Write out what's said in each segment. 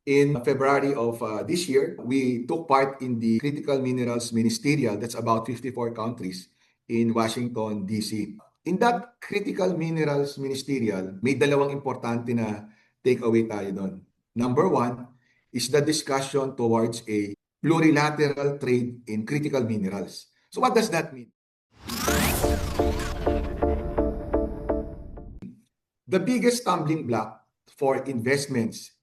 In February of this year, we took part in the Critical Minerals Ministerial, that's about 54 countries, in Washington, D.C. In that Critical Minerals Ministerial, may dalawang importante na takeaway tayo doon. Number one is the discussion towards a plurilateral trade in critical minerals. So what does that mean? The biggest stumbling block for investments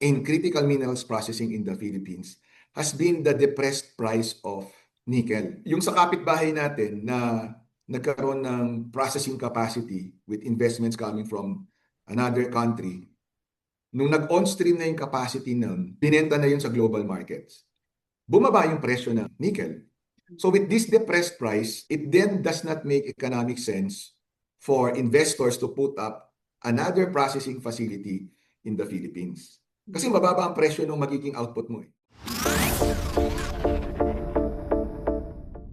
in critical minerals processing in the Philippines has been the depressed price of nickel. Yung sa kapitbahay natin na nagkaroon ng processing capacity with investments coming from another country, nung nag-on stream na yung capacity nun, binenta na yun sa global markets. Bumaba yung presyo ng nickel. So with this depressed price, it then does not make economic sense for investors to put up another processing facility in the Philippines. Kasi mababa ang presyo ng magiging output mo.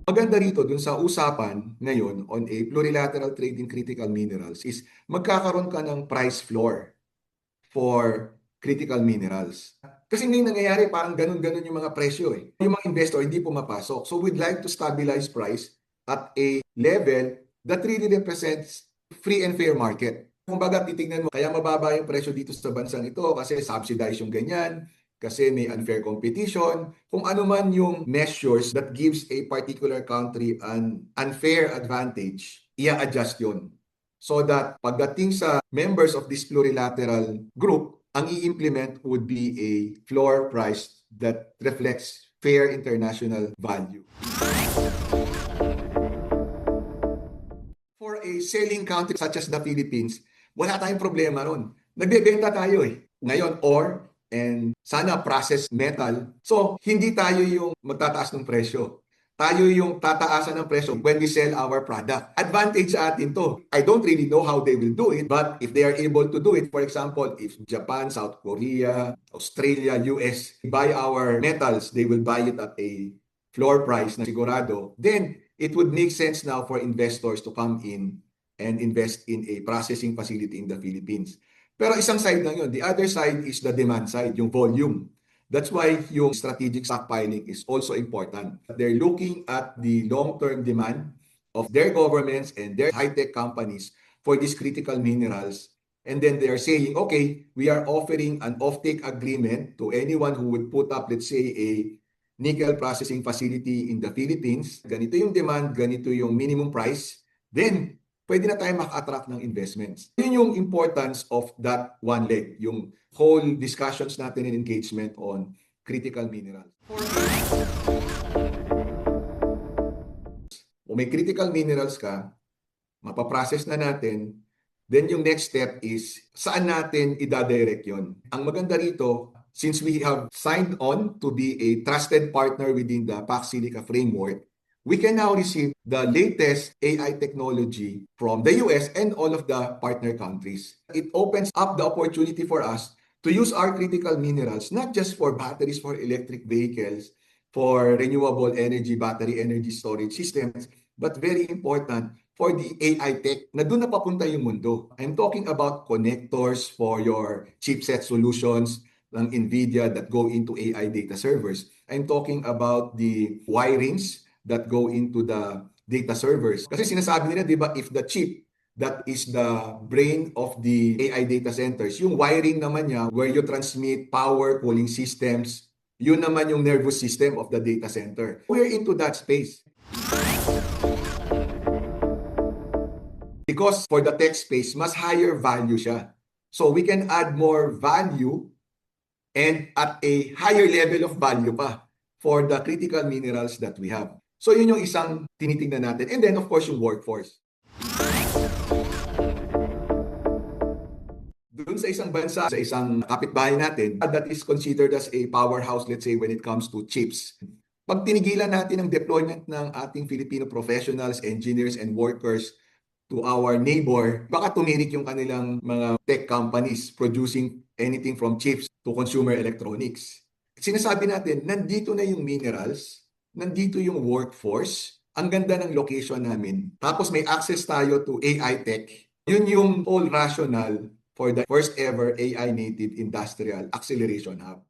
Maganda rito dun sa usapan ngayon on a plurilateral trade in critical minerals is magkakaroon ka ng price floor for critical minerals. Kasi ngayon nangyayari parang ganun-ganun yung mga presyo eh. Yung mga investor hindi pumapasok. So we'd like to stabilize price at a level that really represents free and fair market. Kung baga titignan mo, kaya mababa yung presyo dito sa bansang ito kasi subsidize yung ganyan, kasi may unfair competition. Kung ano man yung measures that gives a particular country an unfair advantage, i-adjust yun. So that pagdating sa members of this plurilateral group, ang i-implement would be a floor price that reflects fair international value. For a selling country such as the Philippines, wala tayong problema ron. Nagbebenta tayo eh. Ngayon, ore and sana processed metal. So, hindi tayo yung magtataas ng presyo. Tayo yung tataasan ng presyo when we sell our product. Advantage sa atin to. I don't really know how they will do it, but if they are able to do it, for example, if Japan, South Korea, Australia, US buy our metals, they will buy it at a floor price na sigurado, then it would make sense now for investors to come in and invest in a processing facility in the Philippines. Pero isang side lang yun. The other side is the demand side, yung volume. That's why yung strategic stockpiling is also important. They're looking at the long-term demand of their governments and their high-tech companies for these critical minerals. And then they are saying, okay, we are offering an offtake agreement to anyone who would put up, let's say, a nickel processing facility in the Philippines. Ganito yung demand, ganito yung minimum price. Then, pwede na tayo maka-attract ng investments. Yun yung importance of that one leg, yung whole discussions natin and engagement on critical minerals. Kung may critical minerals ka, mapaprocess na natin, then yung next step is saan natin idadirect yun. Ang maganda rito, since we have signed on to be a trusted partner within the Pax Silica framework, we can now receive the latest AI technology from the US and all of the partner countries. It opens up the opportunity for us to use our critical minerals, not just for batteries for electric vehicles, for renewable energy, battery energy storage systems, but very important for the AI tech na doon na papunta yung mundo. I'm talking about connectors for your chipset solutions ng NVIDIA that go into AI data servers. I'm talking about the wirings that go into the data servers. Kasi sinasabi nila, di ba, if the chip that is the brain of the AI data centers, yung wiring naman niya where you transmit power, cooling systems, yun naman yung nervous system of the data center. We're into that space. Because for the tech space, mas higher value siya. So we can add more value and at a higher level of value pa for the critical minerals that we have. So yun yung isang tinitingnan natin. And then of course yung workforce. Doon sa isang bansa, sa isang kapitbahay natin, that is considered as a powerhouse, let's say, when it comes to chips. Pag tinigilan natin ang deployment ng ating Filipino professionals, engineers, and workers to our neighbor, baka tumirik yung kanilang mga tech companies producing anything from chips to consumer electronics. Sinasabi natin, nandito na yung minerals, nandito yung workforce, ang ganda ng location namin. Tapos may access tayo to AI tech. Yun yung whole rationale for the first ever AI native industrial acceleration hub.